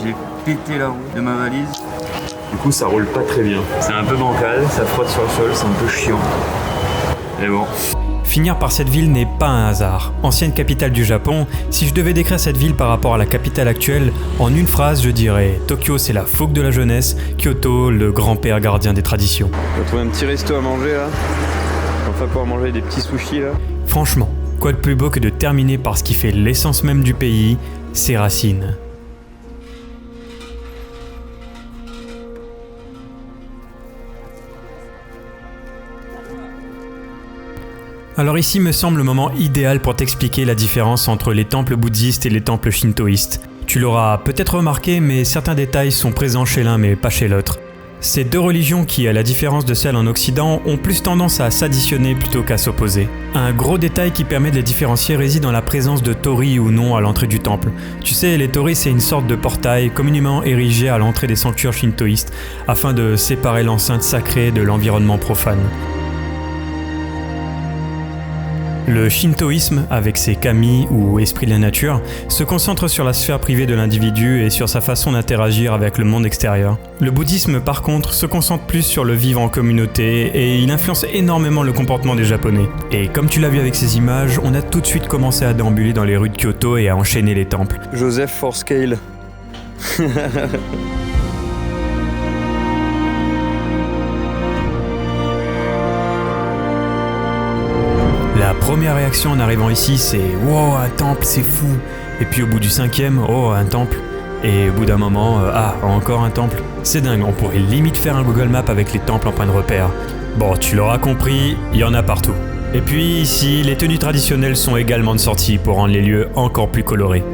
J'ai pété la roue de ma valise. Du coup ça roule pas très bien. C'est un peu bancal, ça frotte sur le sol, c'est un peu chiant. Mais bon. Finir par cette ville n'est pas un hasard. Ancienne capitale du Japon, si je devais décrire cette ville par rapport à la capitale actuelle, en une phrase je dirais Tokyo c'est la fougue de la jeunesse, Kyoto le grand-père gardien des traditions. On va trouver un petit resto à manger là. On va pouvoir manger des petits sushis là. Franchement, Quoi de plus beau que de terminer par ce qui fait l'essence même du pays, ses racines. Alors ici me semble le moment idéal pour t'expliquer la différence entre les temples bouddhistes et les temples shintoïstes. Tu l'auras peut-être remarqué, mais certains détails sont présents chez l'un mais pas chez l'autre. Ces deux religions qui, à la différence de celles en Occident, ont plus tendance à s'additionner plutôt qu'à s'opposer. Un gros détail qui permet de les différencier réside dans la présence de torii ou non à l'entrée du temple. Tu sais, les torii c'est une sorte de portail communément érigé à l'entrée des sanctuaires shintoïstes afin de séparer l'enceinte sacrée de l'environnement profane. Le shintoïsme, avec ses kami ou esprits de la nature, se concentre sur la sphère privée de l'individu et sur sa façon d'interagir avec le monde extérieur. Le bouddhisme, par contre, se concentre plus sur le vivre en communauté et il influence énormément le comportement des Japonais. Et comme tu l'as vu avec ces images, on a tout de suite commencé à déambuler dans les rues de Kyoto et à enchaîner les temples. Joseph for scale. La première réaction en arrivant ici, c'est « Wow, un temple, c'est fou !» Et puis au bout du 5e, « Oh, un temple !» Et au bout d'un moment, « Ah, encore un temple !» C'est dingue, on pourrait limite faire un Google Maps avec les temples en point de repère. Bon, tu l'auras compris, il y en a partout. Et puis ici, les tenues traditionnelles sont également de sortie pour rendre les lieux encore plus colorés.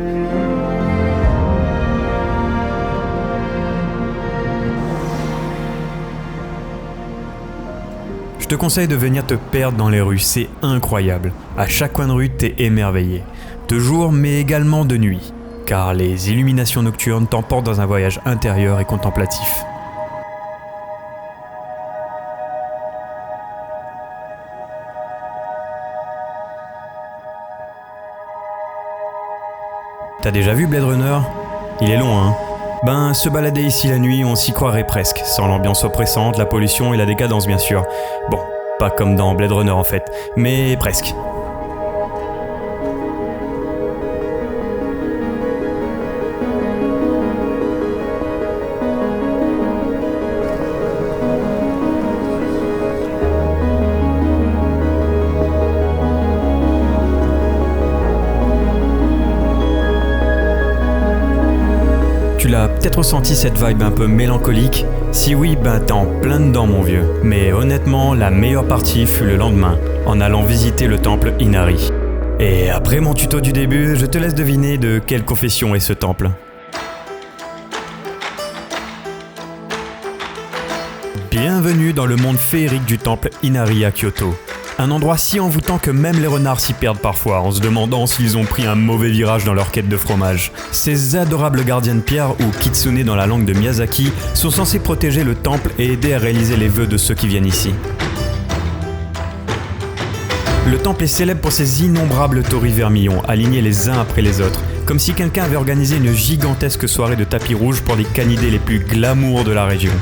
Je te conseille de venir te perdre dans les rues, c'est incroyable. À chaque coin de rue, t'es émerveillé. De jour, mais également de nuit. Car les illuminations nocturnes t'emportent dans un voyage intérieur et contemplatif. T'as déjà vu Blade Runner ? Il est long, hein ? Ben, se balader ici la nuit, on s'y croirait presque, sans l'ambiance oppressante, la pollution et la décadence bien sûr. Bon, pas comme dans Blade Runner en fait, mais presque. Tu l'as peut-être ressenti cette vibe un peu mélancolique. Si oui, ben t'es en plein dedans mon vieux. Mais honnêtement, la meilleure partie fut le lendemain, en allant visiter le temple Inari. Et après mon tuto du début, je te laisse deviner de quelle confession est ce temple. Bienvenue dans le monde féerique du temple Inari à Kyoto. Un endroit si envoûtant que même les renards s'y perdent parfois en se demandant s'ils ont pris un mauvais virage dans leur quête de fromage. Ces adorables gardiens de pierre, ou kitsune dans la langue de Miyazaki, sont censés protéger le temple et aider à réaliser les vœux de ceux qui viennent ici. Le temple est célèbre pour ses innombrables torii vermillons, alignés les uns après les autres, comme si quelqu'un avait organisé une gigantesque soirée de tapis rouge pour les canidés les plus glamour de la région.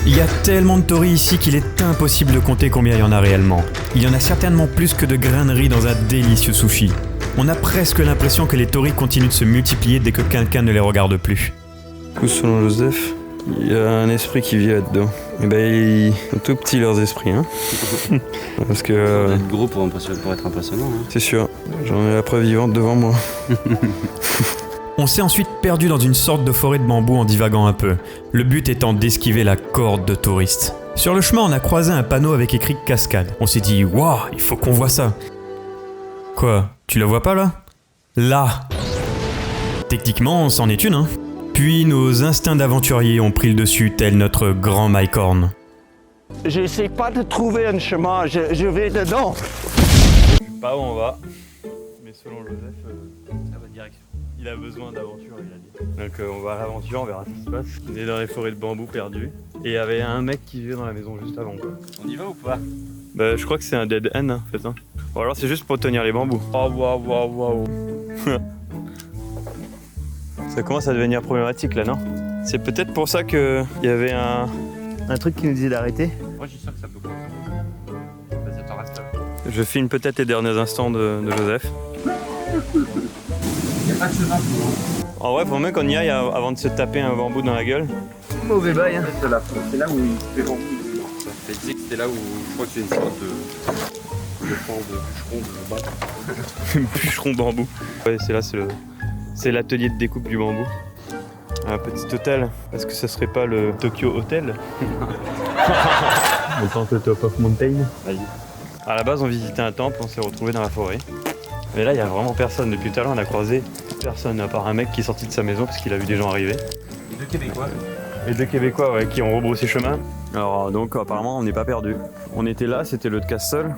Il y a tellement de torii ici qu'il est impossible de compter combien il y en a réellement. Il y en a certainement plus que de grains de riz dans un délicieux sushi. On a presque l'impression que les torii continuent de se multiplier dès que quelqu'un ne les regarde plus. Du coup, selon Joseph, il y a un esprit qui vit là-dedans. Et ben, ils sont tout petits leurs esprits, hein. Parce que... Ça doit être gros pour être impressionnant, hein. C'est sûr, j'en ai la preuve vivante devant moi. On s'est ensuite perdu dans une sorte de forêt de bambou en divaguant un peu, le but étant d'esquiver la corde de touristes. Sur le chemin, on a croisé un panneau avec écrit cascade. On s'est dit « Waouh, il faut qu'on voit ça !» Quoi, tu la vois pas là ? Là ! Techniquement, c'en est une, hein. Puis nos instincts d'aventurier ont pris le dessus, tel notre grand Mike Horn. J'essaie pas de trouver un chemin, je vais dedans. Je sais pas où on va, mais selon Joseph, ça va direction. Il a besoin d'aventure, il a dit. Donc on va à l'aventure, on verra ce qui se passe. On est dans les forêts de bambou perdus. Et il y avait un mec qui vivait dans la maison juste avant, quoi. On y va ou pas ? Bah je crois que c'est un dead end, en fait. Hein. Ou alors c'est juste pour tenir les bambous. Oh waouh. Ça commence à devenir problématique là, non ? C'est peut-être pour ça qu'il y avait un truc qui nous disait d'arrêter. Moi je suis sûr que ça peut pas. Vas-y, t'en restes là. Je filme peut-être les derniers instants de Joseph. Il n'y a pas de chemin. En vrai, faut mieux qu'on y aille avant de se taper un bambou dans la gueule. Mauvais bail, hein. C'est là où il fait bambou. Ça fait dire que c'était là où je crois que c'est une sorte de... Bûcheron bambou. Ouais, c'est là, c'est l'atelier de découpe du bambou. Un petit hôtel. Est-ce que ça serait pas le Tokyo Hotel? On tente le Top of Mountain. Vas-y. À la base, on visitait un temple, on s'est retrouvé dans la forêt. Mais là, il y a vraiment personne. Depuis tout à l'heure, on a croisé personne, à part un mec qui est sorti de sa maison parce qu'il a vu des gens arriver. Et deux Québécois. Et deux Québécois, ouais, qui ont rebroussé chemin. Alors, donc, apparemment, on n'est pas perdu. On était là, c'était le de Castle.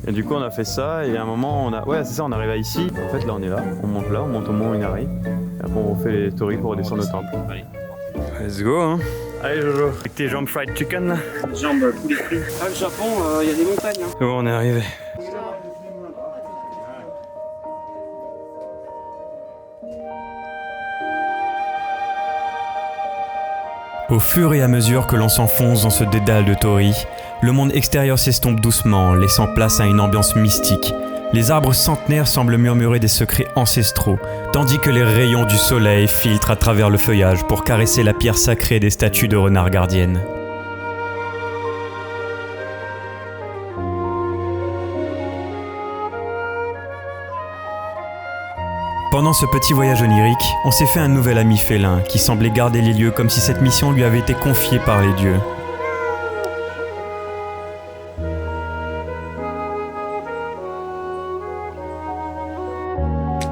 Et du coup, on a fait ça. Et à un moment, ouais, c'est ça, on arrive ici. En fait, là, on est là. On monte au Mont Inari. Et après, on fait les tories pour redescendre au temple. Allez. Let's go, hein. Allez, Jojo. Avec tes jambes fried chicken, là. Jambes poulet frit. Ah, le Japon, il y a des montagnes. Hein. Bon, on est arrivé. Au fur et à mesure que l'on s'enfonce dans ce dédale de torii, le monde extérieur s'estompe doucement, laissant place à une ambiance mystique. Les arbres centenaires semblent murmurer des secrets ancestraux, tandis que les rayons du soleil filtrent à travers le feuillage pour caresser la pierre sacrée des statues de renards gardiennes. Pendant ce petit voyage onirique, on s'est fait un nouvel ami félin qui semblait garder les lieux comme si cette mission lui avait été confiée par les dieux.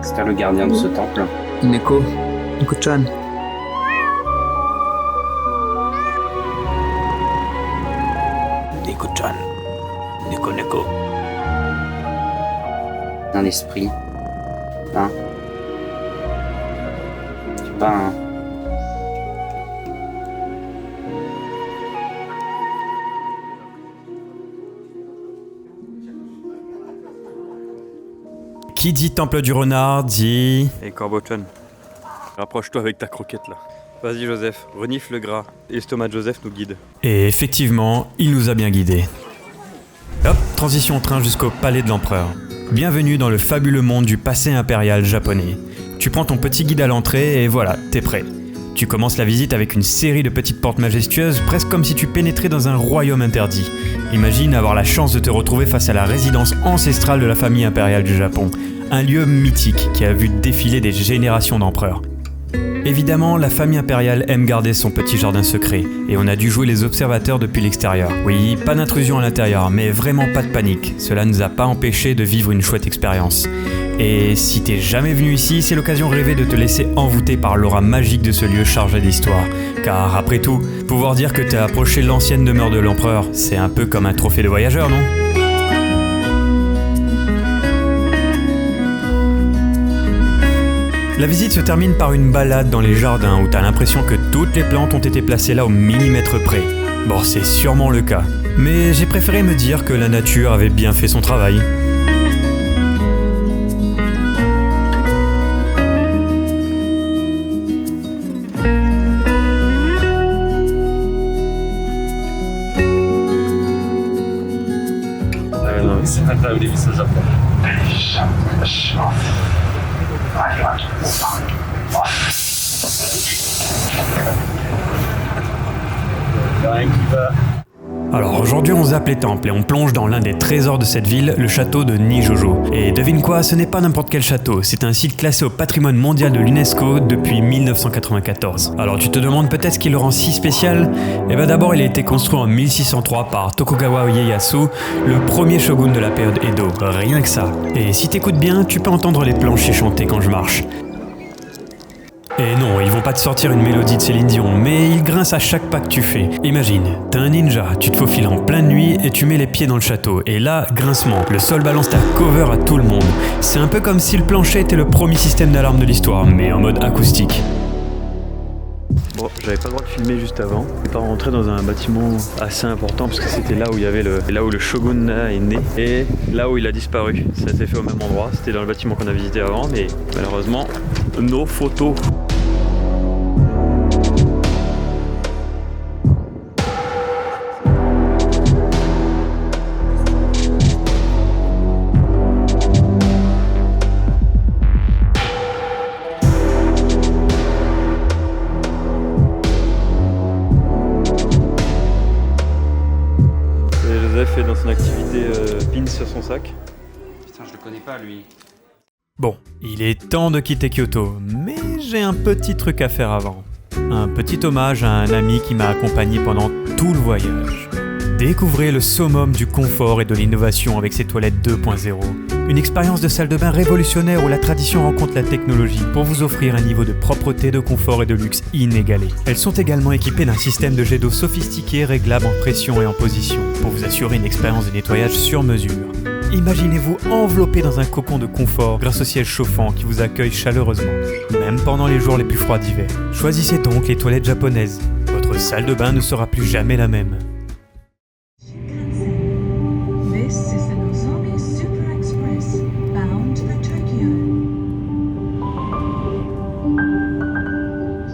C'était le gardien de ce temple. Neko. Neko-chan. Neko-chan. Neko. Un esprit. Hein? C'est pas un... Qui dit temple du renard dit... Et Corbo-chan, rapproche-toi avec ta croquette là. Vas-y Joseph, renifle le gras. L'estomac de Joseph nous guide. Et effectivement, il nous a bien guidés. Hop, transition en train jusqu'au palais de l'empereur. Bienvenue dans le fabuleux monde du passé impérial japonais. Tu prends ton petit guide à l'entrée et voilà, t'es prêt. Tu commences la visite avec une série de petites portes majestueuses, presque comme si tu pénétrais dans un royaume interdit. Imagine avoir la chance de te retrouver face à la résidence ancestrale de la famille impériale du Japon. Un lieu mythique qui a vu défiler des générations d'empereurs. Évidemment, la famille impériale aime garder son petit jardin secret, et on a dû jouer les observateurs depuis l'extérieur. Oui, pas d'intrusion à l'intérieur, mais vraiment pas de panique, cela ne nous a pas empêché de vivre une chouette expérience. Et si t'es jamais venu ici, c'est l'occasion rêvée de te laisser envoûter par l'aura magique de ce lieu chargé d'histoire. Car après tout, pouvoir dire que t'as approché l'ancienne demeure de l'empereur, c'est un peu comme un trophée de voyageur, non ? La visite se termine par une balade dans les jardins où t'as l'impression que toutes les plantes ont été placées là au millimètre près. Bon, c'est sûrement le cas. Mais j'ai préféré me dire que la nature avait bien fait son travail. C'est incroyable les visses au Japon. Alors aujourd'hui on zappe les temples et on plonge dans l'un des trésors de cette ville, le château de Nijojo. Et devine quoi, ce n'est pas n'importe quel château, c'est un site classé au patrimoine mondial de l'UNESCO depuis 1994. Alors tu te demandes peut-être ce qui le rend si spécial ? Eh ben d'abord il a été construit en 1603 par Tokugawa Ieyasu, le premier shogun de la période Edo, rien que ça. Et si t'écoutes bien, tu peux entendre les planches chanter quand je marche. Et non, ils vont pas te sortir une mélodie de Céline Dion, mais ils grincent à chaque pas que tu fais. Imagine, t'es un ninja, tu te faufiles en pleine nuit et tu mets les pieds dans le château. Et là, grincement, le sol balance ta cover à tout le monde. C'est un peu comme si le plancher était le premier système d'alarme de l'histoire, mais en mode acoustique. Bon, j'avais pas le droit de filmer juste avant. On est pas rentré dans un bâtiment assez important parce que c'était là où il y avait là où le shogun est né et là où il a disparu. Ça a été fait au même endroit. C'était dans le bâtiment qu'on a visité avant, mais malheureusement, nos photos. Joseph est dans son activité pin sur son sac. Putain, je le connais pas lui. Bon, il est temps de quitter Kyoto, mais j'ai un petit truc à faire avant. Un petit hommage à un ami qui m'a accompagné pendant tout le voyage. Découvrez le summum du confort et de l'innovation avec ses toilettes 2.0. Une expérience de salle de bain révolutionnaire où la tradition rencontre la technologie pour vous offrir un niveau de propreté, de confort et de luxe inégalé. Elles sont également équipées d'un système de jet d'eau sophistiqué réglable en pression et en position pour vous assurer une expérience de nettoyage sur mesure. Imaginez-vous enveloppé dans un cocon de confort grâce au siège chauffant qui vous accueille chaleureusement, même pendant les jours les plus froids d'hiver. Choisissez donc les toilettes japonaises. Votre salle de bain ne sera plus jamais la même.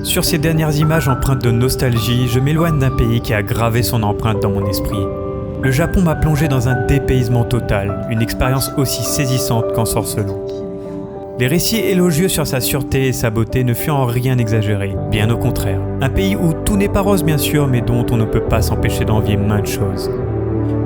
Sur ces dernières images empreintes de nostalgie, je m'éloigne d'un pays qui a gravé son empreinte dans mon esprit. Le Japon m'a plongé dans un dépaysement total, une expérience aussi saisissante qu'ensorcelante. Les récits élogieux sur sa sûreté et sa beauté ne furent en rien exagérés, bien au contraire. Un pays où tout n'est pas rose bien sûr, mais dont on ne peut pas s'empêcher d'envier maintes choses.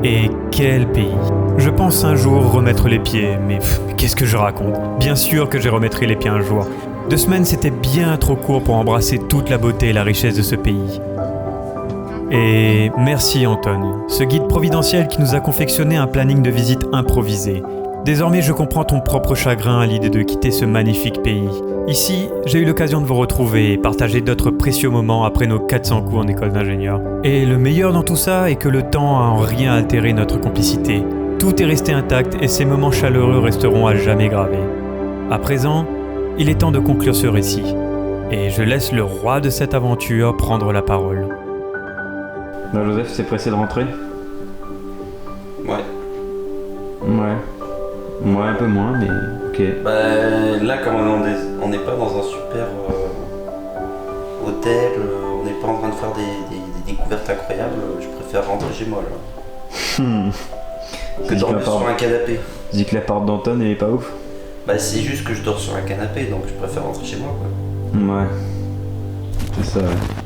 Et quel pays! Je pense un jour remettre les pieds, mais qu'est-ce que je raconte? Bien sûr que je remettrai les pieds un jour. 2 semaines c'était bien trop court pour embrasser toute la beauté et la richesse de ce pays. Et merci Anton, ce guide providentiel qui nous a confectionné un planning de visite improvisé. Désormais je comprends ton propre chagrin à l'idée de quitter ce magnifique pays. Ici, j'ai eu l'occasion de vous retrouver et partager d'autres précieux moments après nos 400 coups en école d'ingénieur. Et le meilleur dans tout ça est que le temps a en rien altéré notre complicité. Tout est resté intact et ces moments chaleureux resteront à jamais gravés. À présent, il est temps de conclure ce récit. Et je laisse le roi de cette aventure prendre la parole. Là, Joseph, c'est pressé de rentrer? Ouais. Ouais, un peu moins, mais ok. Bah là, comme on n'est pas dans un super hôtel, on n'est pas en train de faire des découvertes incroyables, je préfère rentrer chez moi là. Que dormir sur un canapé. Tu dis que l'appart d'Anton il est pas ouf? Bah c'est juste que je dors sur un canapé, donc je préfère rentrer chez moi quoi. Ouais. C'est ça, ouais.